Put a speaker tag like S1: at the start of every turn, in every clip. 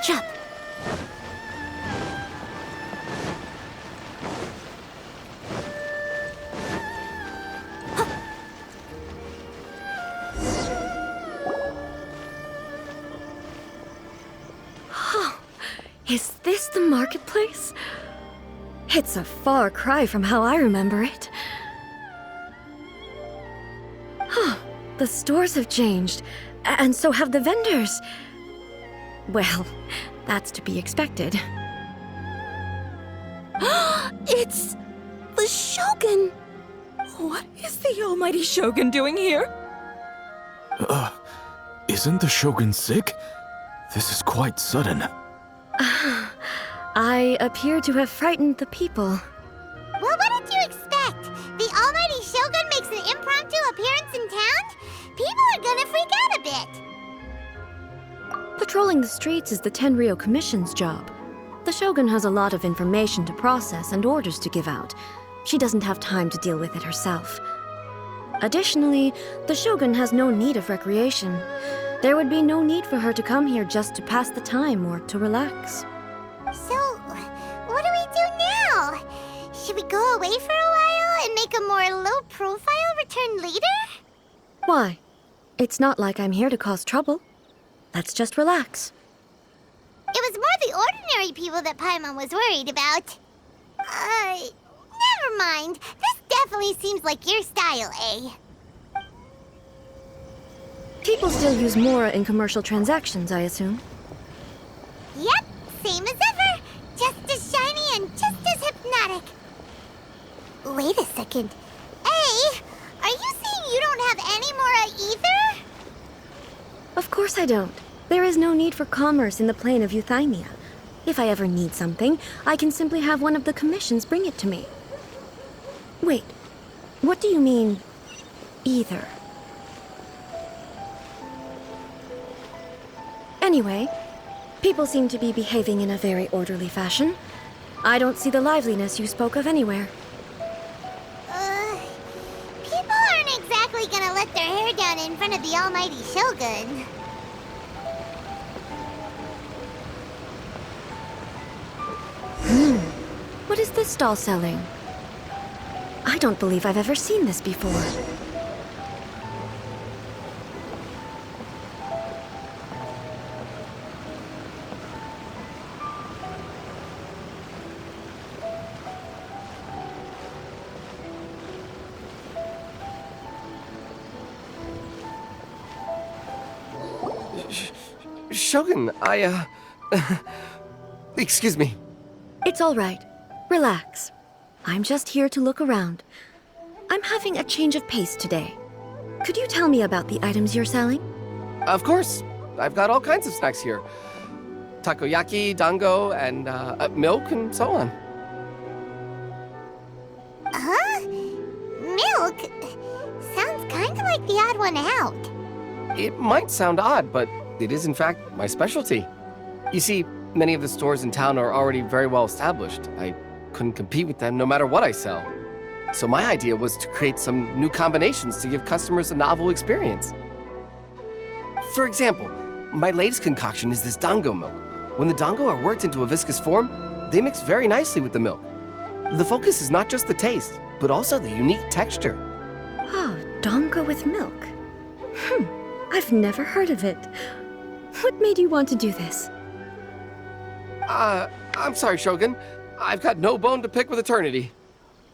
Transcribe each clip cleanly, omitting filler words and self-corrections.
S1: catch up. Is this the marketplace? It's a far cry from how I remember it. The stores have changed, and so have the vendors. Well, that's to be expected. It's the Shougun!
S2: What is the almighty Shougun doing here?
S3: Isn't the Shogun sick? This is quite sudden.
S1: I appear to have frightened the people.
S4: Well, what did you expect? The almighty Shogun makes an impromptu appearance in town? People are gonna freak out a bit.
S1: Patrolling the streets is the Tenryou Commission's job. The Shogun has a lot of information to process and orders to give out. She doesn't have time to deal with it herself. Additionally, the Shogun has no need of recreation. There would be no need for her to come here just to pass the time or to relax.
S4: So, what do we do now? Should we go away for a while and make a more low-profile return later?
S1: Why? It's not like I'm here to cause trouble. Let's just relax.
S4: It was more the ordinary people that Paimon was worried about. Never mind. This definitely seems like your style, eh?
S1: People still use Mora in commercial transactions, I assume.
S4: Yep, same as ever. Just as shiny and just as hypnotic. Wait a second. Hey, are you saying you don't have any Mora either?
S1: Of course I don't. There is no need for commerce in the plane of Euthymia. If I ever need something, I can simply have one of the commissions bring it to me. Wait, what do you mean, either? Anyway, people seem to be behaving in a very orderly fashion. I don't see the liveliness you spoke of anywhere.
S4: People aren't exactly gonna let their hair down in front of the almighty Shogun.
S1: What is this stall selling? I don't believe I've ever seen this before.
S5: Shogun, excuse me.
S1: It's all right. Relax. I'm just here to look around. I'm having a change of pace today. Could you tell me about the items you're selling?
S5: Of course. I've got all kinds of snacks here. Takoyaki, dango, and milk, and so on.
S4: Huh? Milk? Sounds kinda like the odd one out.
S5: It might sound odd, but it is in fact my specialty. You see, many of the stores in town are already very well established. I couldn't compete with them no matter what I sell. So my idea was to create some new combinations to give customers a novel experience. For example, my latest concoction is this dango milk. When the dango are worked into a viscous form, they mix very nicely with the milk. The focus is not just the taste, but also the unique texture.
S1: Oh, dango with milk. I've never heard of it. What made you want to do this?
S5: I'm sorry, Shogun. I've got no bone to pick with eternity.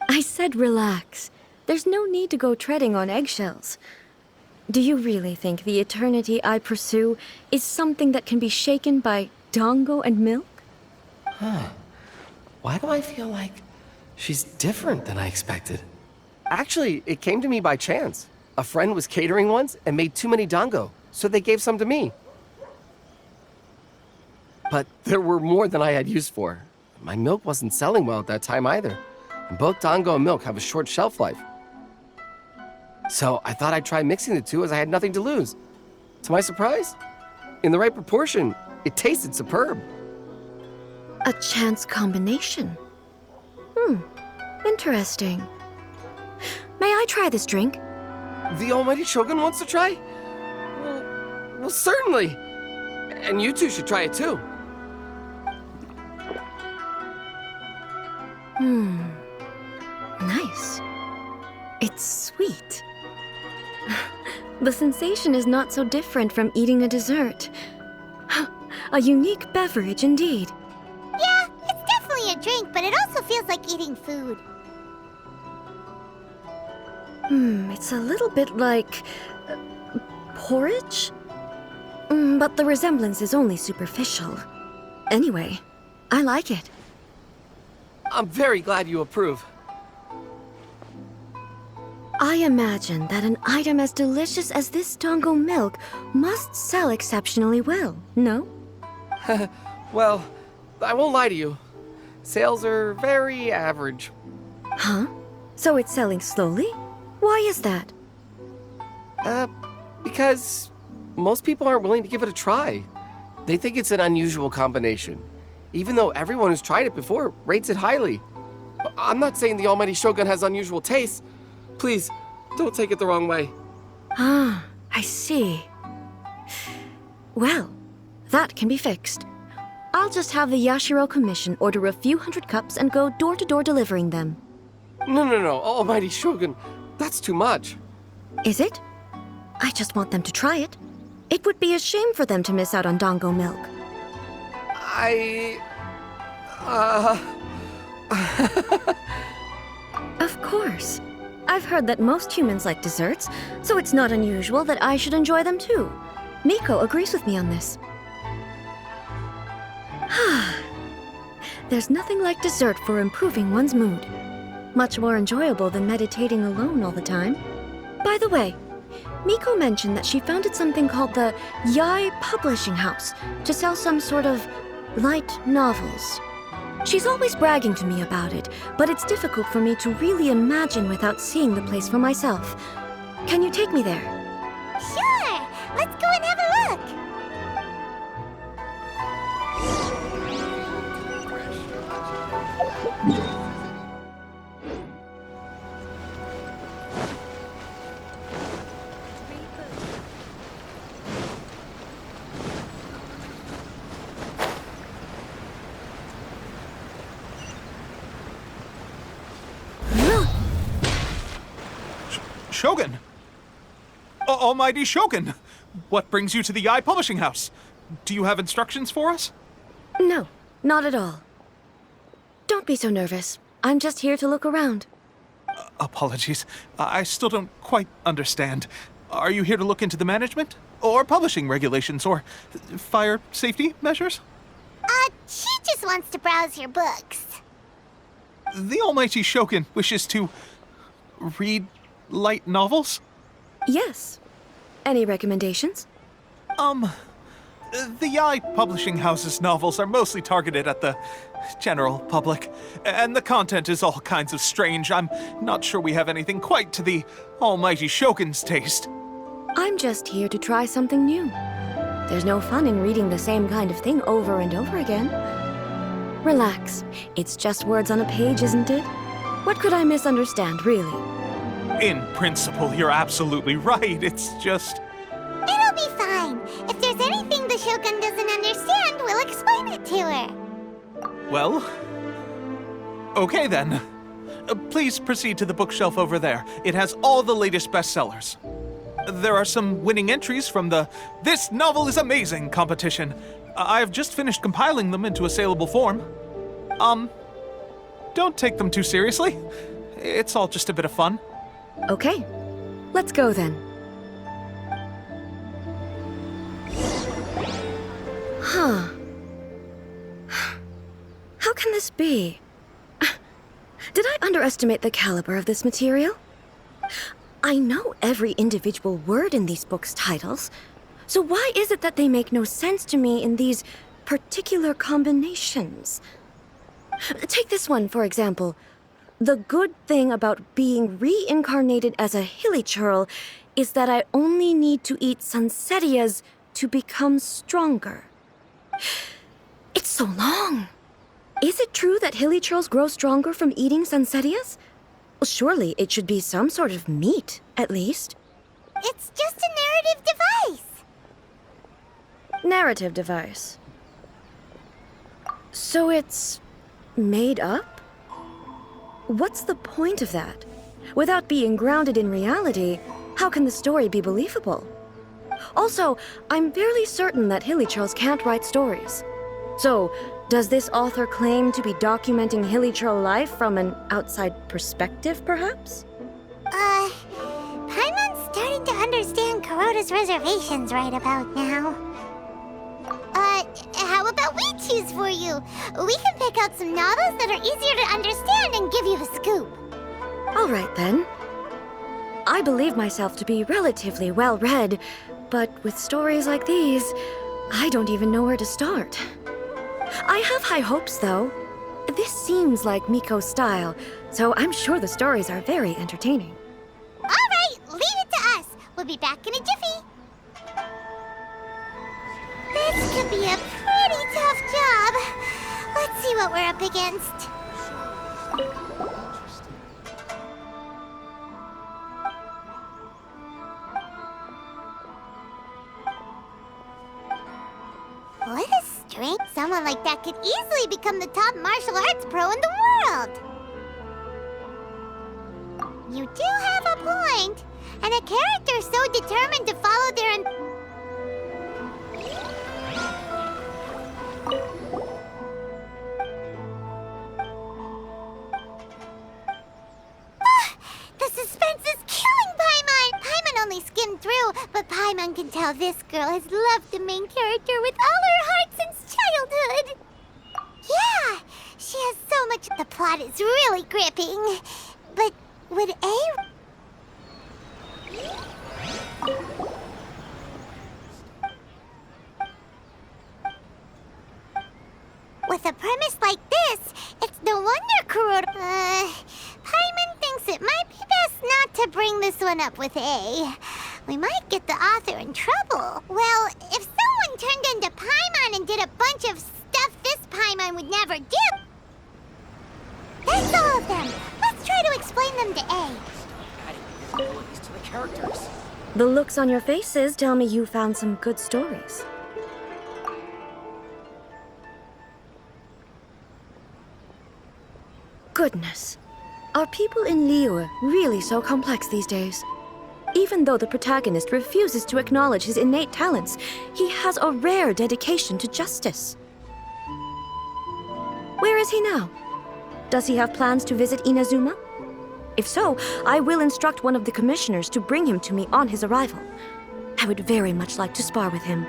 S1: I said relax. There's no need to go treading on eggshells. Do you really think the eternity I pursue is something that can be shaken by dango and milk?
S5: Why do I feel like she's different than I expected? Actually, it came to me by chance. A friend was catering once and made too many dango, so they gave some to me. But there were more than I had use for. My milk wasn't selling well at that time either. And both dango and milk have a short shelf life. So I thought I'd try mixing the two as I had nothing to lose. To my surprise, in the right proportion, it tasted superb.
S1: A chance combination. Interesting. May I try this drink?
S5: The almighty Shogun wants to try? Well, certainly. And you two should try it too.
S1: Nice. It's sweet. The sensation is not so different from eating a dessert. A unique beverage indeed.
S4: Yeah, it's definitely a drink, but it also feels like eating food.
S1: It's a little bit like porridge? But the resemblance is only superficial. Anyway, I like it.
S5: I'm very glad you approve.
S1: I imagine that an item as delicious as this Tongo milk must sell exceptionally well, no?
S5: Well, I won't lie to you. Sales are very average.
S1: Huh? So it's selling slowly? Why is that?
S5: Because most people aren't willing to give it a try. They think it's an unusual combination, even though everyone who's tried it before rates it highly. I'm not saying the almighty Shogun has unusual tastes. Please, don't take it the wrong way.
S1: Ah, I see. Well, that can be fixed. I'll just have the Yashiro Commission order a few hundred cups and go door-to-door delivering them.
S5: No, almighty Shogun. That's too much.
S1: Is it? I just want them to try it. It would be a shame for them to miss out on Dango milk. Of course. I've heard that most humans like desserts, so it's not unusual that I should enjoy them too. Miko agrees with me on this. There's nothing like dessert for improving one's mood. Much more enjoyable than meditating alone all the time. By the way, Miko mentioned that she founded something called the Yai Publishing House to sell some sort of light novels. She's always bragging to me about it, but it's difficult for me to really imagine without seeing the place for myself. Can you take me there?
S4: Sure! Let's go and have a look!
S6: Shogun! Almighty Shogun! What brings you to the Yai Publishing House? Do you have instructions for us?
S1: No, not at all. Don't be so nervous. I'm just here to look around.
S6: Apologies. I still don't quite understand. Are you here to look into the management? Or publishing regulations? Or fire safety measures?
S4: She just wants to browse your books.
S6: The Almighty Shogun wishes to read light novels?
S1: Yes. Any recommendations?
S6: The Yai Publishing House's novels are mostly targeted at the general public, and the content is all kinds of strange. I'm not sure we have anything quite to the Almighty Shogun's taste.
S1: I'm just here to try something new. There's no fun in reading the same kind of thing over and over again. Relax. It's just words on a page, isn't it? What could I misunderstand, really?
S6: In principle, you're absolutely right. It's just...
S4: It'll be fine. If there's anything the Shogun doesn't understand, we'll explain it to her.
S6: Well... Okay then. Please proceed to the bookshelf over there. It has all the latest bestsellers. There are some winning entries from the This Novel is Amazing competition. I've just finished compiling them into a saleable form. Don't take them too seriously. It's all just a bit of fun.
S1: Okay. Let's go then. Huh. How can this be? Did I underestimate the caliber of this material? I know every individual word in these books' titles, so why is it that they make no sense to me in these particular combinations? Take this one, for example. The good thing about being reincarnated as a hilly churl is that I only need to eat sunsetias to become stronger. It's so long. Is it true that hilly churls grow stronger from eating sunsetias? Well, surely it should be some sort of meat, at least.
S4: It's just a narrative device.
S1: Narrative device. So it's made up? what's the point of that? Without being grounded in reality, how can the story be believable? Also, I'm fairly certain that Hilichurls can't write stories. So, does this author claim to be documenting Hilichurl life from an outside perspective, perhaps?
S4: Paimon's starting to understand Kuroda's reservations right about now. How about we choose for you? We can pick out some novels that are easier to understand and give you the scoop.
S1: All right, then. I believe myself to be relatively well-read, but with stories like these, I don't even know where to start. I have high hopes, though. This seems like Miko's style, so I'm sure the stories are very entertaining.
S4: All right, leave it to us. We'll be back in a jiffy. This could be a pretty tough job. Let's see what we're up against. What a strength. Someone like that could easily become the top martial arts pro in the world. You do have a point. And a character so determined to follow their... The suspense is killing Paimon! Paimon only skimmed through, but Paimon can tell this girl has loved the main character with all her heart since childhood. Yeah, she has so much... The plot is really gripping. But would A... With a premise like this, it's no wonder Kuroda... Paimon thinks it might be best not to bring this one up with A. We might get the author in trouble. Well, if someone turned into Paimon and did a bunch of stuff this Paimon would never do... That's all of them. Let's try to explain them to A.
S5: To the characters.
S1: The looks on your faces tell me you found some good stories. Goodness. Are people in Liyue really so complex these days? Even though the protagonist refuses to acknowledge his innate talents, he has a rare dedication to justice. Where is he now? Does he have plans to visit Inazuma? If so, I will instruct one of the commissioners to bring him to me on his arrival. I would very much like to spar with him.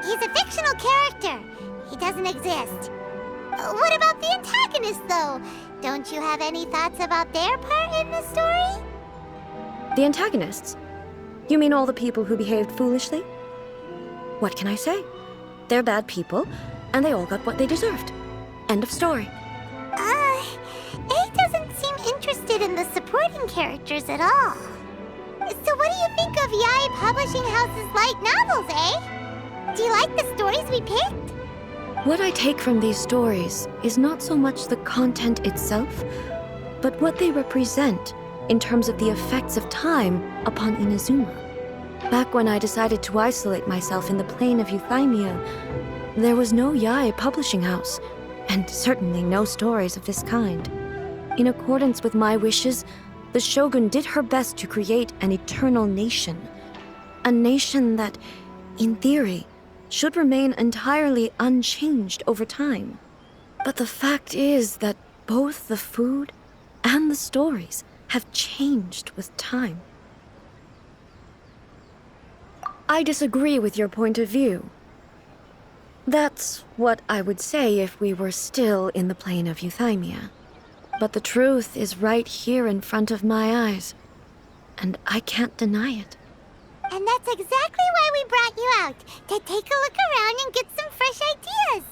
S4: He's a fictional character. He doesn't exist. What about the antagonist, though? Don't you have any thoughts about their part in the story?
S1: The antagonists? You mean all the people who behaved foolishly? What can I say? They're bad people, and they all got what they deserved. End of story.
S4: A doesn't seem interested in the supporting characters at all. So what do you think of Yae Publishing House's light novels, eh? Do you like the stories we picked?
S1: What I take from these stories is not so much the content itself, but what they represent in terms of the effects of time upon Inazuma. Back when I decided to isolate myself in the plane of Euthymia, there was no Yae Publishing House, and certainly no stories of this kind. In accordance with my wishes, the Shogun did her best to create an eternal nation. A nation that, in theory, should remain entirely unchanged over time. But the fact is that both the food and the stories have changed with time. I disagree with your point of view. That's what I would say if we were still in the plane of Euthymia. But the truth is right here in front of my eyes, and I can't deny it.
S4: And that's exactly why we brought you out, to take a look around and get some fresh ideas.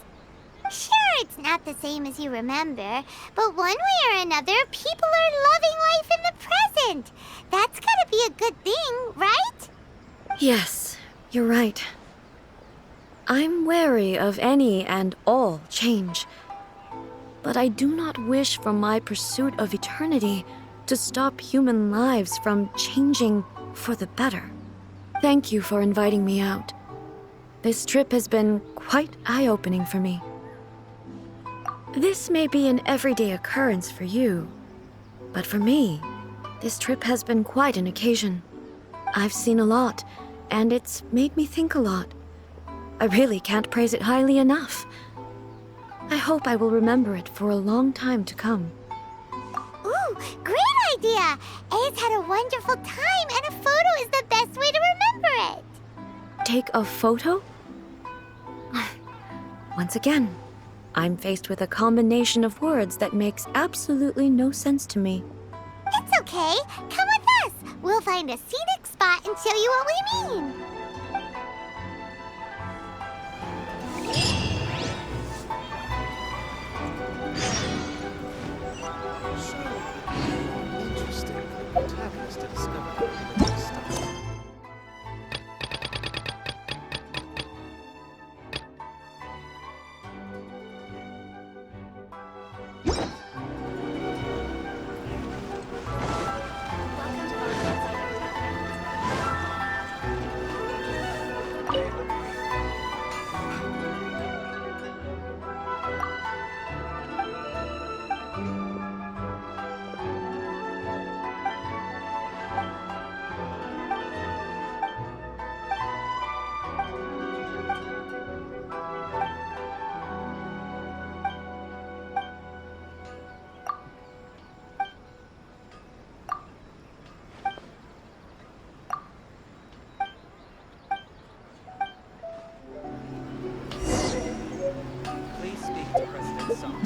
S4: Sure, it's not the same as you remember, but one way or another, people are loving life in the present. That's gotta be a good thing, right?
S1: Yes, you're right. I'm wary of any and all change, but I do not wish for my pursuit of eternity to stop human lives from changing for the better. Thank you for inviting me out. This trip has been quite eye-opening for me. This may be an everyday occurrence for you, but for me, this trip has been quite an occasion. I've seen a lot, and it's made me think a lot. I really can't praise it highly enough. I hope I will remember it for a long time to come.
S4: Ooh, great idea! A's had a wonderful time, and a photo is the best way to remember it.
S1: Take a photo? Once again, I'm faced with a combination of words that makes absolutely no sense to me.
S4: It's okay. Come with us. We'll find a scenic spot and show you what we mean.
S7: Interesting. Protagonist to discover. Please speak to President Song.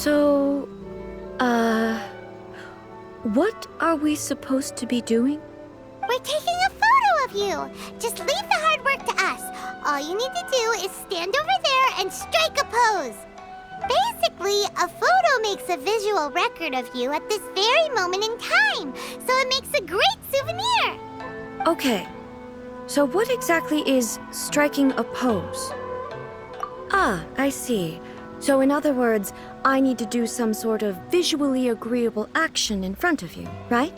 S1: So, what are we supposed to be doing?
S4: We're taking a photo of you. Just leave the hard work to us. All you need to do is stand over there and strike a pose. Basically, a photo makes a visual record of you at this very moment in time, so it makes a great souvenir.
S1: Okay, so what exactly is striking a pose? Ah, I see. So in other words, I need to do some sort of visually agreeable action in front of you, right?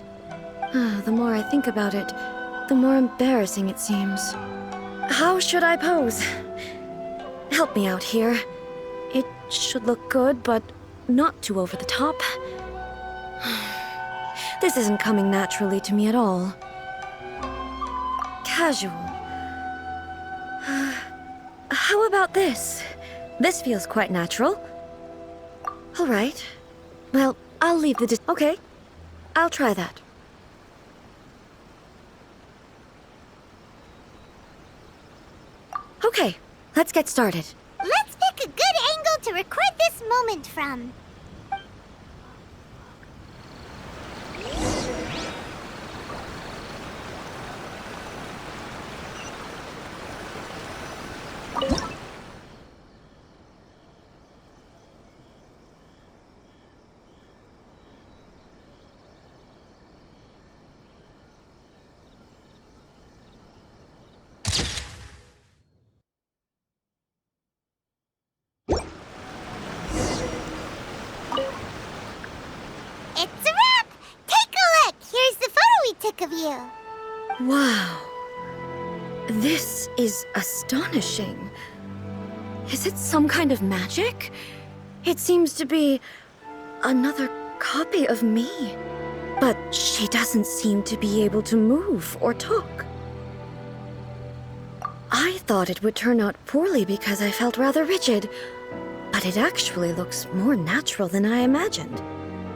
S1: The more I think about it, the more embarrassing it seems. How should I pose? Help me out here. It should look good, but not too over the top. This isn't coming naturally to me at all. Casual. How about this? This feels quite natural. All right. Well, I'll leave the okay. I'll try that. Okay, let's get started.
S4: Let's pick a good angle to record this moment from. It's a wrap! Take a look! Here's the photo we took of you.
S1: Wow. This is astonishing. Is it some kind of magic? It seems to be another copy of me. But she doesn't seem to be able to move or talk. I thought it would turn out poorly because I felt rather rigid, but it actually looks more natural than I imagined.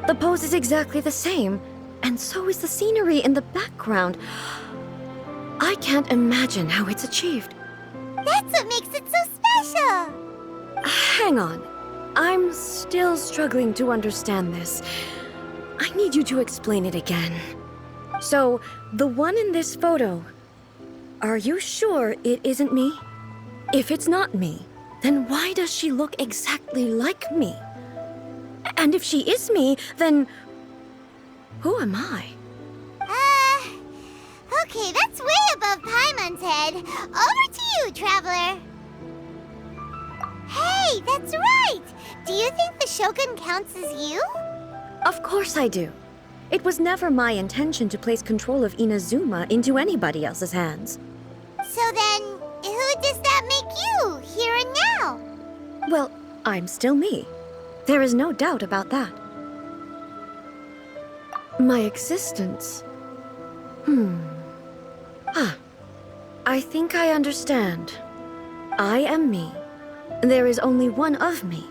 S1: The pose is exactly the same, and so is the scenery in the background. I can't imagine how it's achieved.
S4: That's what makes it so special.
S1: Hang on. I'm still struggling to understand this. I need you to explain it again. So, the one in this photo, are you sure it isn't me? If it's not me, then why does she look exactly like me? And if she is me, then who am I?
S4: Okay, that's way above Paimon's head. Over to you, Traveler. Hey, that's right! Do you think the Shogun counts as you?
S1: Of course I do. It was never my intention to place control of Inazuma into anybody else's hands.
S4: So then, who does that make you, here and now?
S1: Well, I'm still me. There is no doubt about that. My existence... I think I understand. I am me. There is only one of me,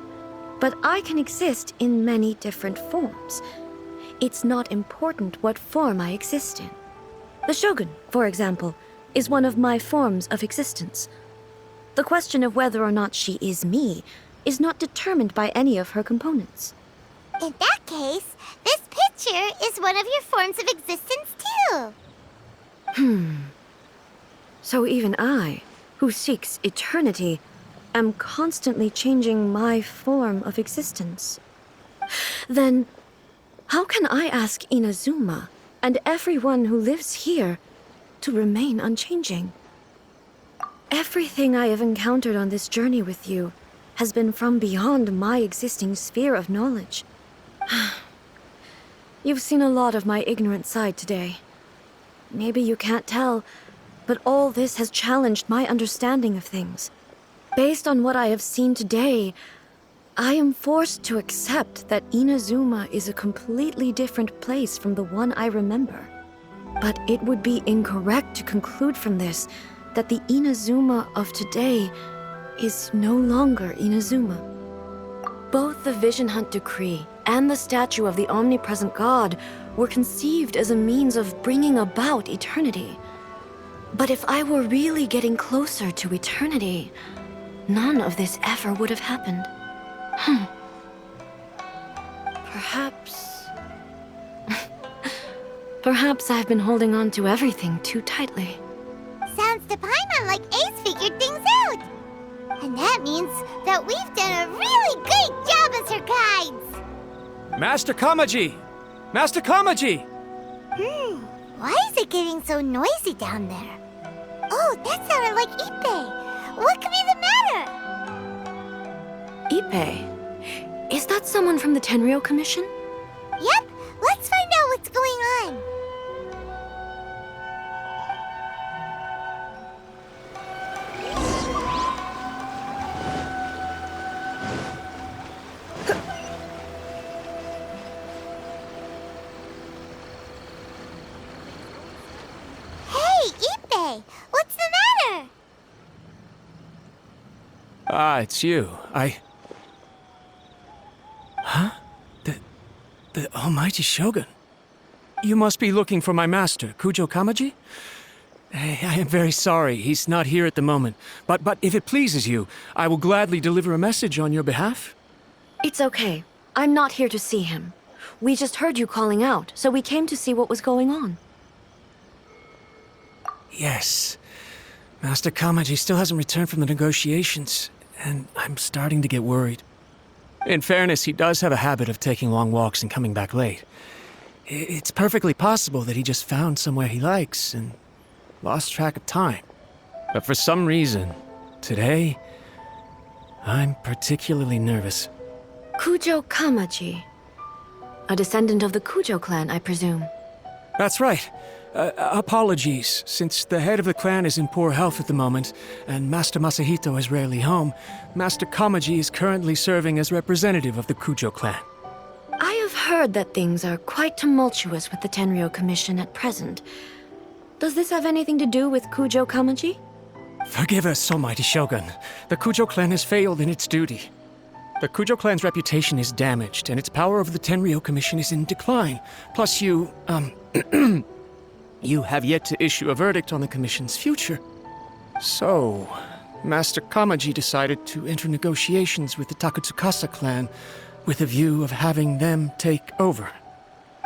S1: but I can exist in many different forms. It's not important what form I exist in. The Shogun, for example, is one of my forms of existence. The question of whether or not she is me is not determined by any of her components.
S4: In that case, this picture is one of your forms of existence too.
S1: So even I, who seeks eternity, am constantly changing my form of existence. Then, how can I ask Inazuma and everyone who lives here to remain unchanging? Everything I have encountered on this journey with you has been from beyond my existing sphere of knowledge. You've seen a lot of my ignorant side today. Maybe you can't tell, but all this has challenged my understanding of things. Based on what I have seen today, I am forced to accept that Inazuma is a completely different place from the one I remember. But it would be incorrect to conclude from this that the Inazuma of today is no longer Inazuma. Both the Vision Hunt Decree and the statue of the omnipresent God were conceived as a means of bringing about eternity. But if I were really getting closer to eternity, none of this ever would have happened. Perhaps I've been holding on to everything too tightly.
S4: Sounds to Paimon like Ace figured things out. And that means that we've done a really great job as her guides.
S8: Master Kamaji! Master Kamaji!
S4: Why is it getting so noisy down there? Oh, that sounded like Ippei. What could be the matter?
S1: Ippei? Is that someone from the Tenryou Commission?
S4: Yep, let's find out what's going on. Hey, Ippei, what's the matter?
S8: Ah, it's you. Huh? The almighty Shogun. You must be looking for my master, Kujo Kamaji? I am very sorry, he's not here at the moment. But if it pleases you, I will gladly deliver a message on your behalf.
S1: It's okay. I'm not here to see him. We just heard you calling out, so we came to see what was going on.
S8: Yes. Master Kamaji still hasn't returned from the negotiations, and I'm starting to get worried. In fairness, he does have a habit of taking long walks and coming back late. It's perfectly possible that he just found somewhere he likes and lost track of time. But for some reason, today, I'm particularly nervous.
S1: Kujo Kamaji. A descendant of the Kujo clan, I presume.
S8: That's right. Apologies, since the head of the clan is in poor health at the moment, and Master Masahito is rarely home, Master Kamaji is currently serving as representative of the Kujo clan.
S1: I have heard that things are quite tumultuous with the Tenryou Commission at present. Does this have anything to do with Kujo Kamaji?
S8: Forgive us, almighty Shogun. The Kujo clan has failed in its duty. The Kujo clan's reputation is damaged, and its power over the Tenryou Commission is in decline. Plus you have yet to issue a verdict on the Commission's future. So, Master Kamaji decided to enter negotiations with the Takatsukasa clan with a view of having them take over.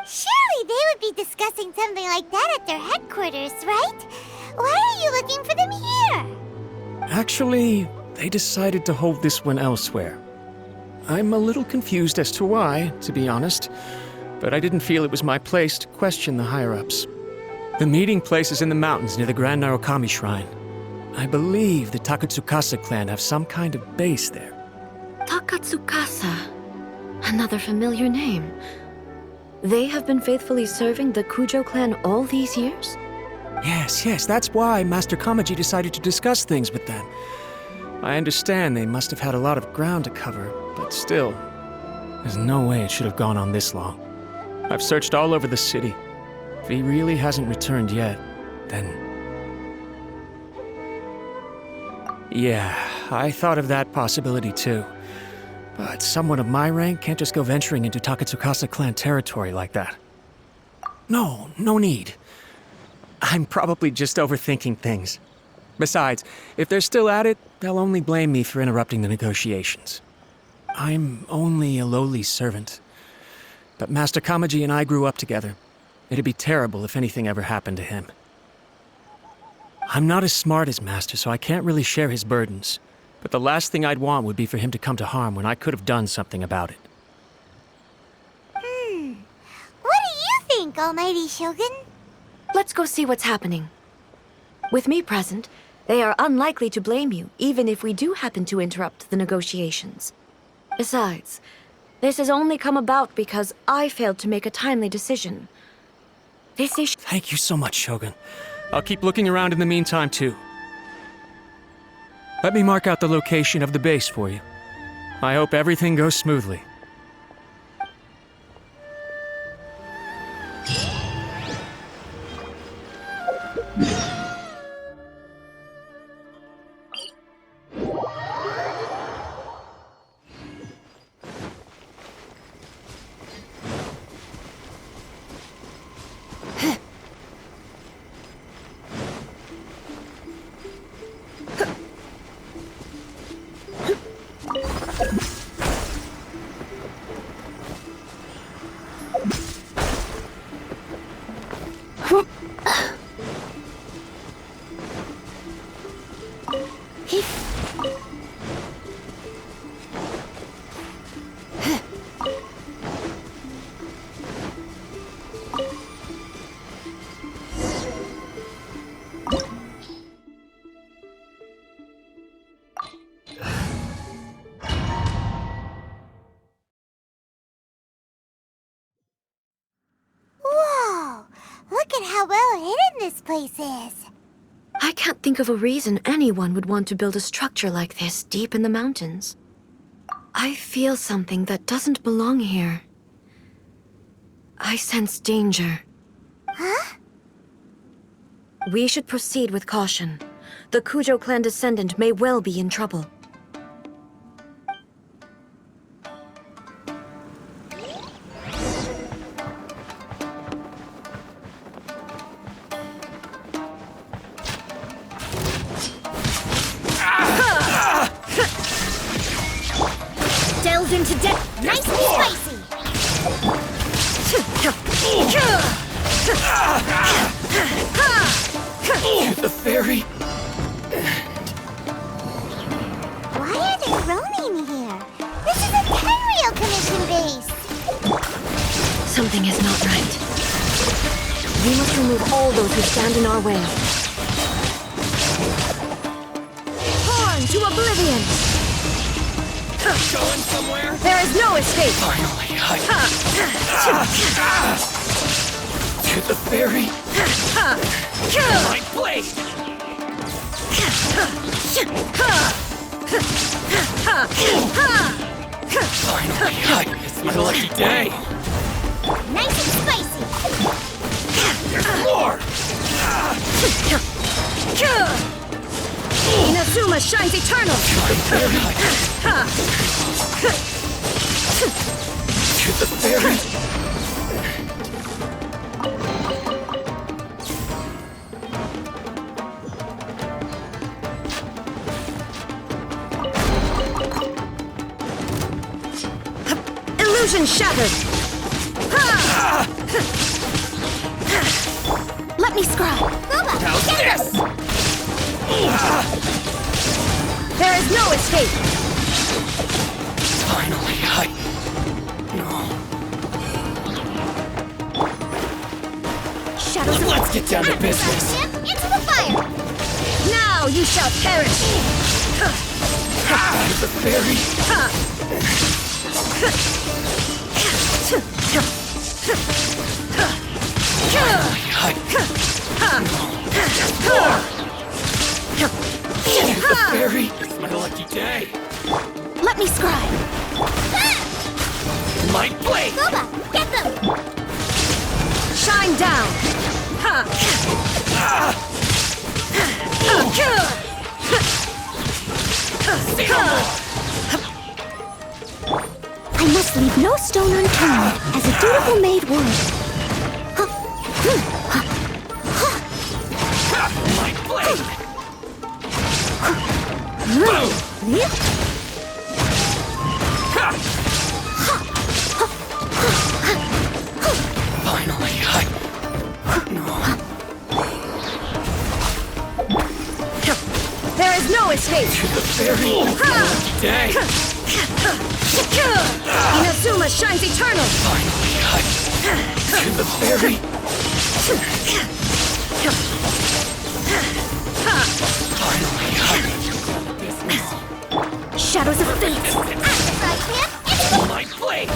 S4: Surely they would be discussing something like that at their headquarters, right? Why are you looking for them here?
S8: Actually, they decided to hold this one elsewhere. I'm a little confused as to why, to be honest, but I didn't feel it was my place to question the higher-ups. The meeting place is in the mountains near the Grand Narukami Shrine. I believe the Takatsukasa clan have some kind of base there.
S1: Takatsukasa. Another familiar name. They have been faithfully serving the Kujo clan all these years?
S8: Yes, that's why Master Kamaji decided to discuss things with them. I understand they must have had a lot of ground to cover, but still, there's no way it should have gone on this long. I've searched all over the city. If he really hasn't returned yet, then... Yeah, I thought of that possibility too. But someone of my rank can't just go venturing into Takatsukasa clan territory like that. No need. I'm probably just overthinking things. Besides, if they're still at it, they'll only blame me for interrupting the negotiations. I'm only a lowly servant. But Master Kamaji and I grew up together. It'd be terrible if anything ever happened to him. I'm not as smart as Master, so I can't really share his burdens. But the last thing I'd want would be for him to come to harm when I could have done something about it.
S4: What do you think, Almighty Shogun?
S1: Let's go see what's happening. With me present, they are unlikely to blame you, even if we do happen to interrupt the negotiations. Besides, this has only come about because I failed to make a timely decision. This is...
S8: Thank you so much, Shogun. I'll keep looking around in the meantime, too. Let me mark out the location of the base for you. I hope everything goes smoothly.
S4: Whoa! Look at how well hidden this place is.
S1: I can't think of a reason anyone would want to build a structure like this deep in the mountains. I feel something that doesn't belong here. I sense danger.
S4: Huh?
S1: We should proceed with caution. The Kujo clan descendant may well be in trouble.
S4: Delve into depth. Nice and spicy.
S3: The fairy.
S4: Why are they roaming here? This is a Tenryou Commission base.
S1: Something is not right. We must remove all those who stand in our way. Torn to oblivion!
S3: Going somewhere?
S1: There is no escape!
S3: Finally, to the fairy. My blade. Finally, it's my lucky day.
S4: Nice and spicy.
S3: More.
S1: Inazuma shines eternal!
S3: To the fairy.
S1: Illusion shattered! Let me scry!
S4: Booba,
S3: How's
S4: get
S3: this?
S1: escape!
S8: Finally,
S4: Shadows of
S8: Let's get down to business.
S4: Into the fire!
S1: Now you shall perish!
S8: The fairy. The fairy. It's my lucky day.
S4: Let me scribe.
S8: Light blade.
S4: Boba, get them!
S1: Shine down!
S4: I must leave no stone unturned, as a dutiful maid would.
S8: Light blade. Finally,
S1: There is no escape!
S8: the fairy. Lucky day.
S1: Inazuma shines eternal!
S8: To the fairy.
S4: Shadows of fate!
S8: Light blade.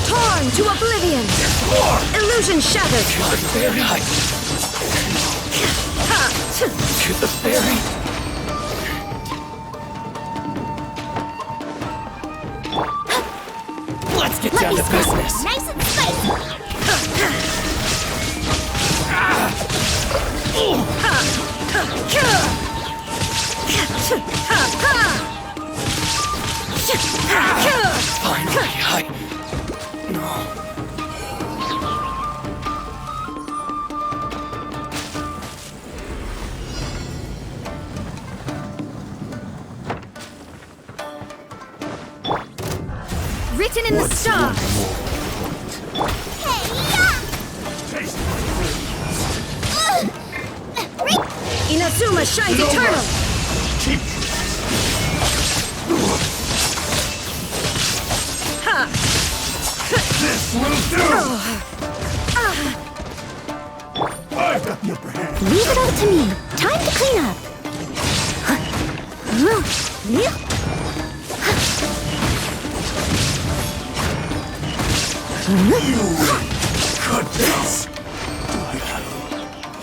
S1: Torn to oblivion! Illusion shattered!
S8: The fairy. To the fairy. Let's get down to business.
S4: Nice and spicy!
S8: Finally,
S1: Written in the stars! Inazuma shines eternal!
S4: Leave it up to me. Time to clean up.
S8: goodness.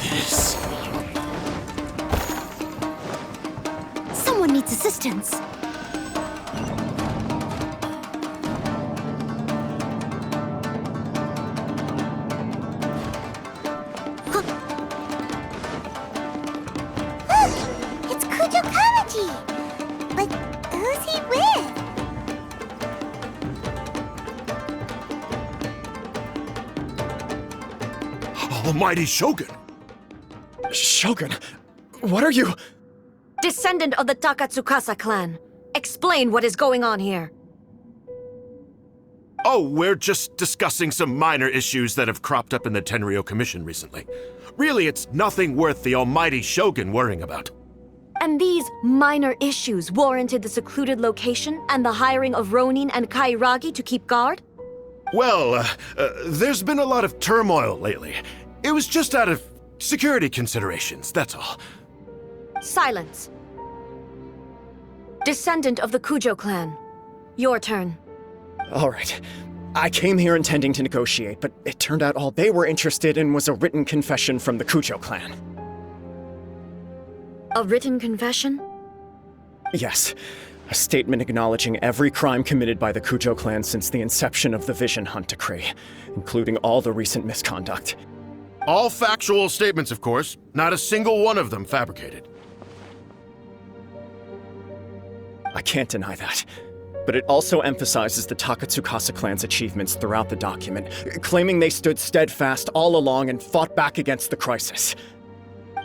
S8: This.
S4: Someone needs assistance. It's Kujo Kamaji! But who's he with?
S9: Almighty Shogun!
S10: Shogun, what are you?
S1: Descendant of the Takatsukasa clan. Explain what is going on here.
S9: Oh, we're just discussing some minor issues that have cropped up in the Tenryou Commission recently. Really, it's nothing worth the Almighty Shogun worrying about.
S1: And these minor issues warranted the secluded location and the hiring of Ronin and Kairagi to keep guard?
S9: Well, there's been a lot of turmoil lately. It was just out of security considerations, that's all.
S1: Silence. Descendant of the Kujo clan. Your turn.
S10: All right. I came here intending to negotiate, but it turned out all they were interested in was a written confession from the Kujo clan.
S1: A written confession?
S10: Yes. A statement acknowledging every crime committed by the Kujo clan since the inception of the Vision Hunt decree, including all the recent misconduct.
S9: All factual statements, of course. Not a single one of them fabricated.
S10: I can't deny that. But it also emphasizes the Takatsukasa clan's achievements throughout the document, claiming they stood steadfast all along and fought back against the crisis.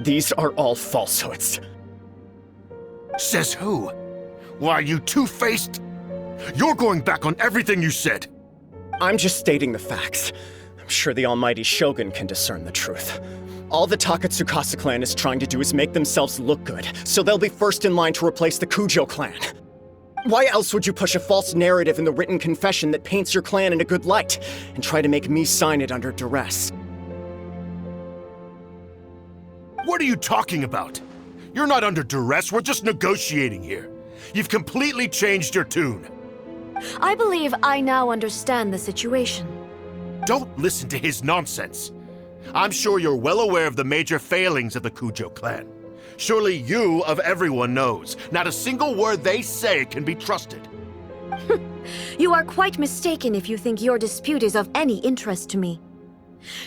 S10: These are all falsehoods.
S9: Says who? Why, you two-faced? You're going back on everything you said.
S10: I'm just stating the facts. I'm sure the almighty Shogun can discern the truth. All the Takatsukasa clan is trying to do is make themselves look good, so they'll be first in line to replace the Kujo clan. Why else would you push a false narrative in the written confession that paints your clan in a good light, and try to make me sign it under duress?
S9: What are you talking about? You're not under duress, we're just negotiating here. You've completely changed your tune.
S1: I believe I now understand the situation.
S9: Don't listen to his nonsense. I'm sure you're well aware of the major failings of the Kujo clan. Surely you, of everyone, knows. Not a single word they say can be trusted.
S1: You are quite mistaken if you think your dispute is of any interest to me.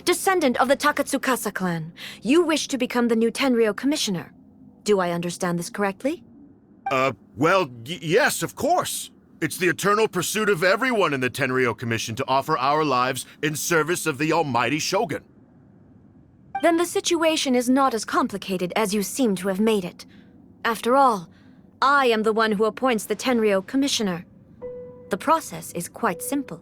S1: Descendant of the Takatsukasa clan, you wish to become the new Tenryou commissioner. Do I understand this correctly?
S9: Well, yes, of course. It's the eternal pursuit of everyone in the Tenryou Commission to offer our lives in service of the almighty Shogun.
S1: Then the situation is not as complicated as you seem to have made it. After all, I am the one who appoints the Tenryou commissioner. The process is quite simple.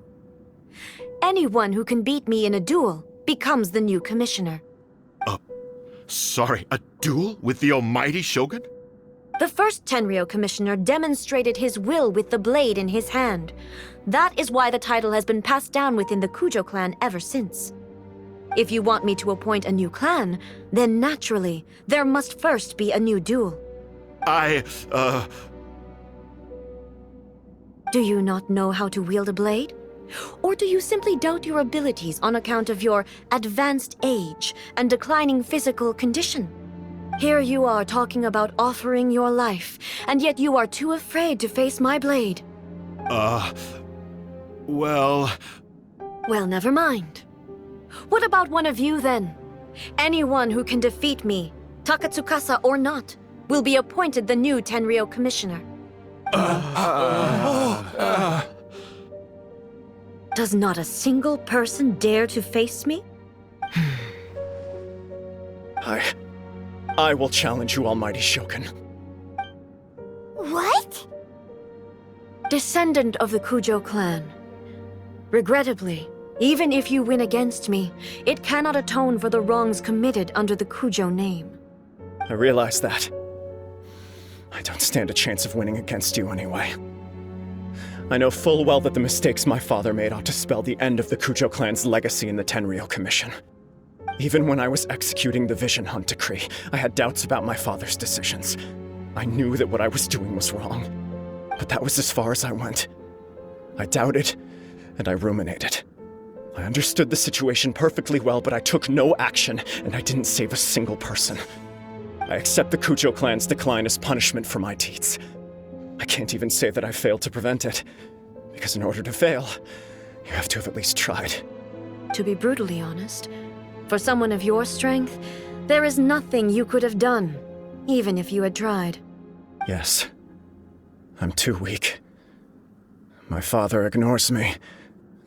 S1: Anyone who can beat me in a duel becomes the new commissioner.
S9: Sorry, a duel with the almighty Shogun?
S1: The first Tenryou commissioner demonstrated his will with the blade in his hand. That is why the title has been passed down within the Kujo clan ever since. If you want me to appoint a new clan, then naturally, there must first be a new duel. Do you not know how to wield a blade? Or do you simply doubt your abilities on account of your advanced age and declining physical condition? Here you are talking about offering your life, and yet you are too afraid to face my blade.
S9: Well,
S1: never mind. What about one of you, then? Anyone who can defeat me, Takatsukasa or not, will be appointed the new Tenryou commissioner. Does not a single person dare to face me?
S10: I will challenge you, almighty Shogun.
S4: What?
S1: Descendant of the Kujo clan. Regrettably, even if you win against me, it cannot atone for the wrongs committed under the Kujo name.
S10: I realize that. I don't stand a chance of winning against you anyway. I know full well that the mistakes my father made ought to spell the end of the Kujo clan's legacy in the Tenryou Commission. Even when I was executing the Vision Hunt decree, I had doubts about my father's decisions. I knew that what I was doing was wrong, but that was as far as I went. I doubted, and I ruminated. I understood the situation perfectly well, but I took no action, and I didn't save a single person. I accept the Kujo clan's decline as punishment for my deeds. I can't even say that I failed to prevent it, because in order to fail, you have to have at least tried.
S1: To be brutally honest, for someone of your strength, there is nothing you could have done, even if you had tried.
S10: Yes. I'm too weak. My father ignores me.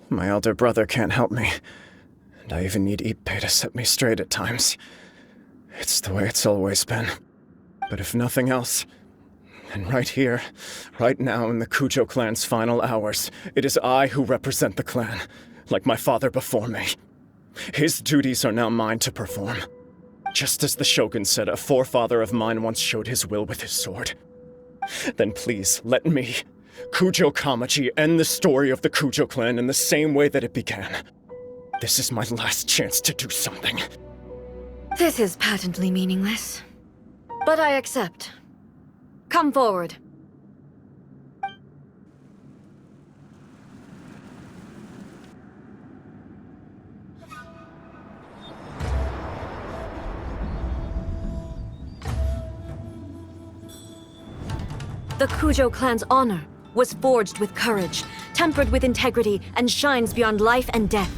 S10: My elder brother can't help me. And I even need Ippei to set me straight at times. It's the way it's always been. But if nothing else, then right here, right now in the Kujo clan's final hours, it is I who represent the clan, like my father before me. His duties are now mine to perform. Just as the Shogun said a forefather of mine once showed his will with his sword. Then please, let me, Kujo Kamaji, end the story of the Kujo clan in the same way that it began. This is my last chance to do something.
S1: This is patently meaningless. But I accept. Come forward. The Kujo clan's honor was forged with courage, tempered with integrity, and shines beyond life and death.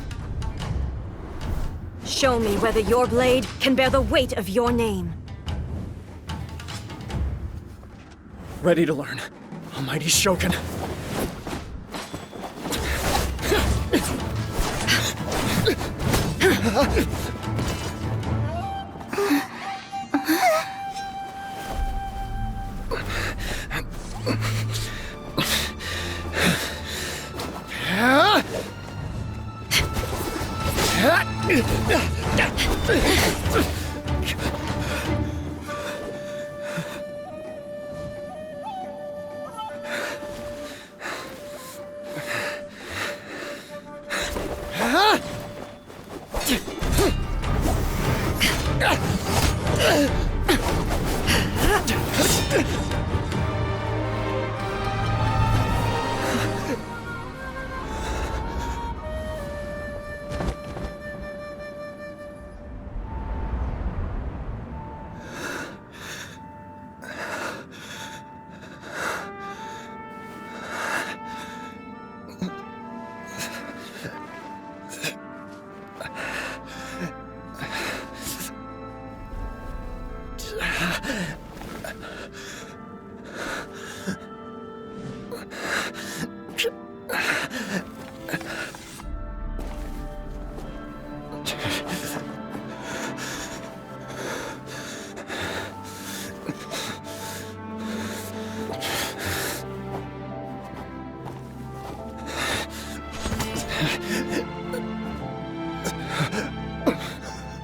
S1: Show me whether your blade can bear the weight of your name.
S10: Ready to learn, almighty Shogun.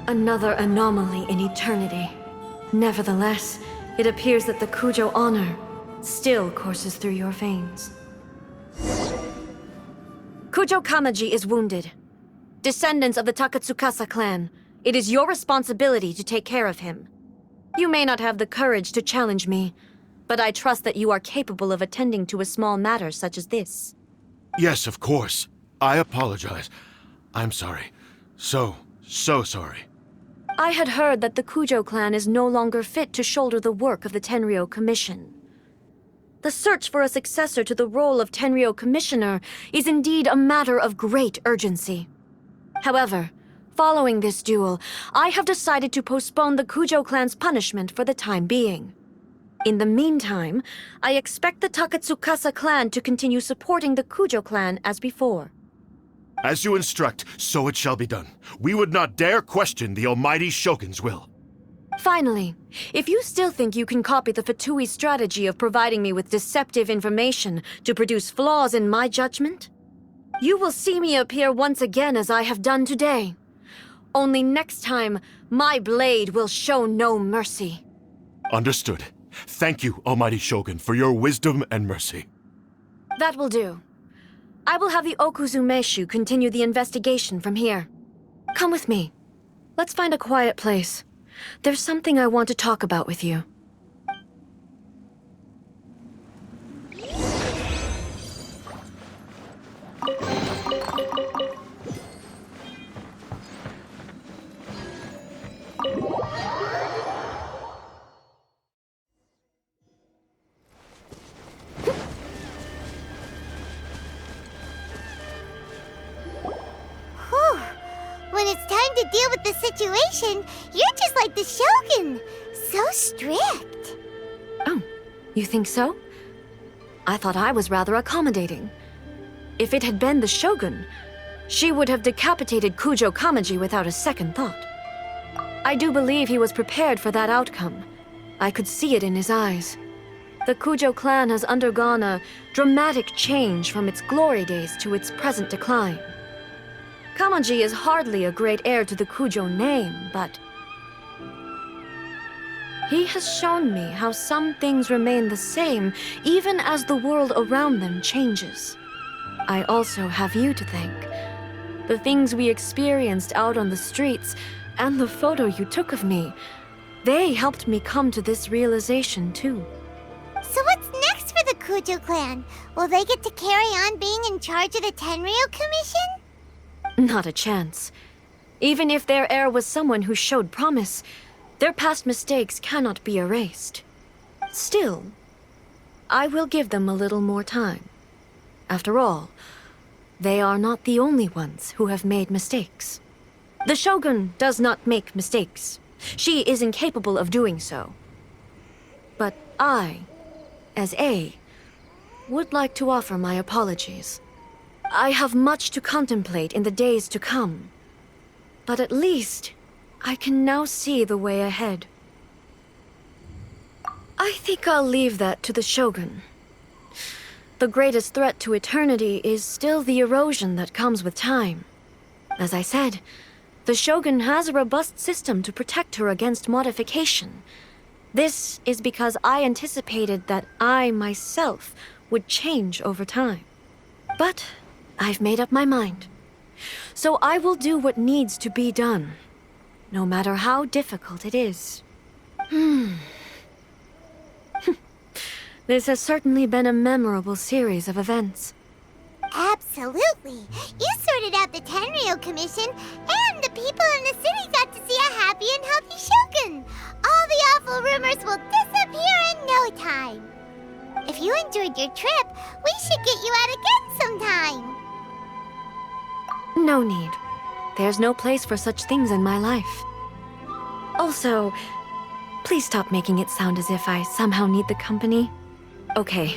S1: Another anomaly in eternity. Nevertheless, it appears that the Kujo honor still courses through your veins. Kujo Kamaji is wounded. Descendants of the Takatsukasa clan, it is your responsibility to take care of him. You may not have the courage to challenge me, but I trust that you are capable of attending to a small matter such as this.
S9: Yes, of course. I apologize. I'm sorry. So sorry.
S1: I had heard that the Kujo clan is no longer fit to shoulder the work of the Tenryou Commission. The search for a successor to the role of Tenryou Commissioner is indeed a matter of great urgency. However, following this duel, I have decided to postpone the Kujo clan's punishment for the time being. In the meantime, I expect the Takatsukasa clan to continue supporting the Kujo clan as before.
S9: As you instruct, so it shall be done. We would not dare question the almighty Shogun's will.
S1: Finally, if you still think you can copy the Fatui strategy of providing me with deceptive information to produce flaws in my judgment, you will see me appear once again as I have done today. Only next time, my blade will show no mercy.
S9: Understood. Thank you, almighty Shogun, for your wisdom and mercy.
S1: That will do. I will have the Okuzumeshu continue the investigation from here. Come with me. Let's find a quiet place. There's something I want to talk about with you.
S4: When it's time to deal with the situation, you're just like the Shogun. So strict.
S1: Oh, you think so? I thought I was rather accommodating. If it had been the Shogun, she would have decapitated Kujo Kamaji without a second thought. I do believe he was prepared for that outcome. I could see it in his eyes. The Kujo clan has undergone a dramatic change from its glory days to its present decline. Kamaji is hardly a great heir to the Kujo name, but he has shown me how some things remain the same even as the world around them changes. I also have you to thank. The things we experienced out on the streets and the photo you took of me, they helped me come to this realization too.
S4: So what's next for the Kujo clan? Will they get to carry on being in charge of the Tenryou Commission?
S1: Not a chance. Even if their heir was someone who showed promise, their past mistakes cannot be erased. Still, I will give them a little more time. After all, they are not the only ones who have made mistakes. The Shogun does not make mistakes. She is incapable of doing so. But I, as A, would like to offer my apologies. I have much to contemplate in the days to come, but at least I can now see the way ahead. I think I'll leave that to the Shogun. The greatest threat to eternity is still the erosion that comes with time. As I said, the Shogun has a robust system to protect her against modification. This is because I anticipated that I myself would change over time. But I've made up my mind. So I will do what needs to be done, no matter how difficult it is. This has certainly been a memorable series of events.
S4: Absolutely. You sorted out the Tenryo Commission, and the people in the city got to see a happy and healthy Shougun. All the awful rumors will disappear in no time. If you enjoyed your trip, we should get you out again sometime.
S1: No need. There's no place for such things in my life. Also, please stop making it sound as if I somehow need the company. Okay,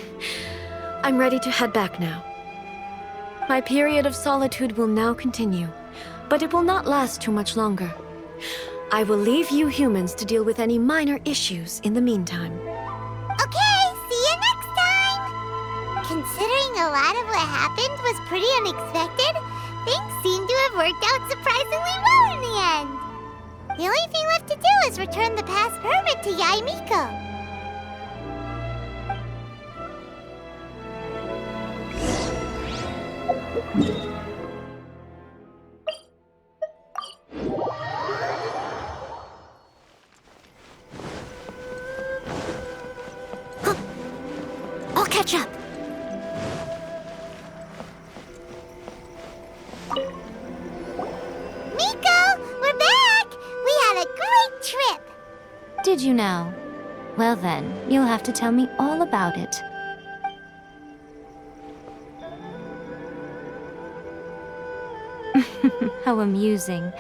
S1: I'm ready to head back now. My period of solitude will now continue, but it will not last too much longer. I will leave you humans to deal with any minor issues in the meantime.
S4: Okay, see you next time! Considering a lot of what happened was pretty unexpected, things seem to have worked out surprisingly well in the end. The only thing left to do is return the pass permit to Yaimiko.
S1: I'll catch up.
S4: Miko, we're back! We had a great trip!
S11: Did you now? Well then, you'll have to tell me all about it. How amusing.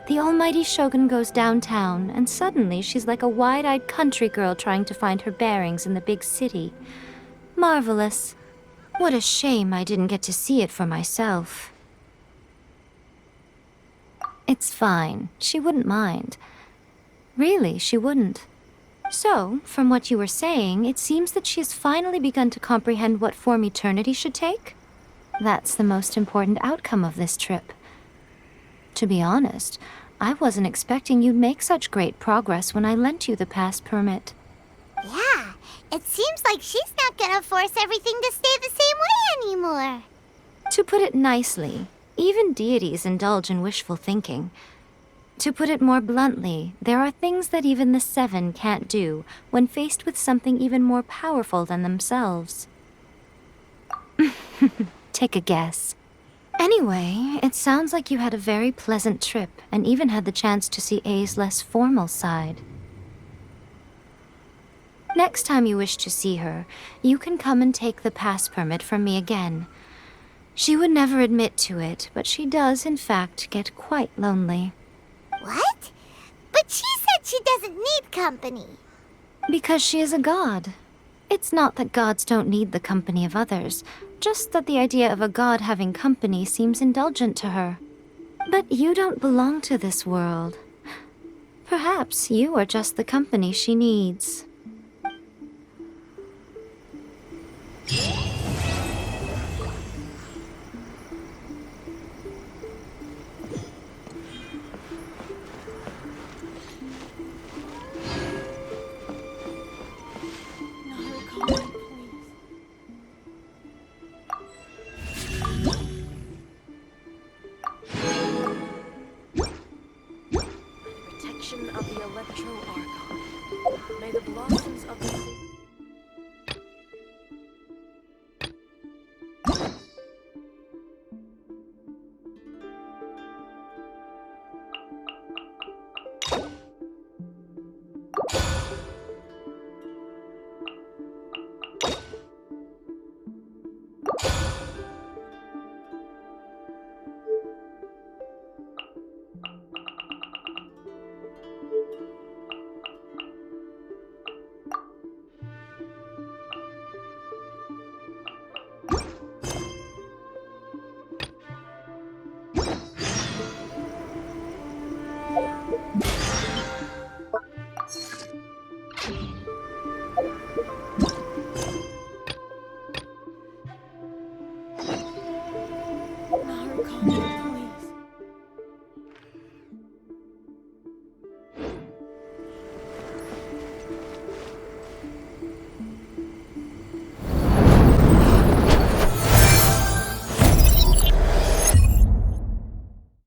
S11: The almighty Shogun goes downtown, and suddenly she's like a wide-eyed country girl trying to find her bearings in the big city. Marvelous. What a shame I didn't get to see it for myself. It's fine. She wouldn't mind. Really, she wouldn't. So, from what you were saying, it seems that she has finally begun to comprehend what form eternity should take? That's the most important outcome of this trip. To be honest, I wasn't expecting you'd make such great progress when I lent you the pass permit.
S4: Yeah, it seems like she's not gonna force everything to stay the same way anymore.
S11: To put it nicely, even deities indulge in wishful thinking. To put it more bluntly, there are things that even the Seven can't do when faced with something even more powerful than themselves. Take a guess. Anyway, it sounds like you had a very pleasant trip and even had the chance to see A's less formal side. Next time you wish to see her, you can come and take the pass permit from me again. She would never admit to it, but she does, in fact, get quite lonely.
S4: What? But she said she doesn't need company.
S11: Because she is a god. It's not that gods don't need the company of others, just that the idea of a god having company seems indulgent to her. But you don't belong to this world. Perhaps you are just the company she needs.
S2: Protection of the Electro-Archon. May the blossoms of the... Naruko.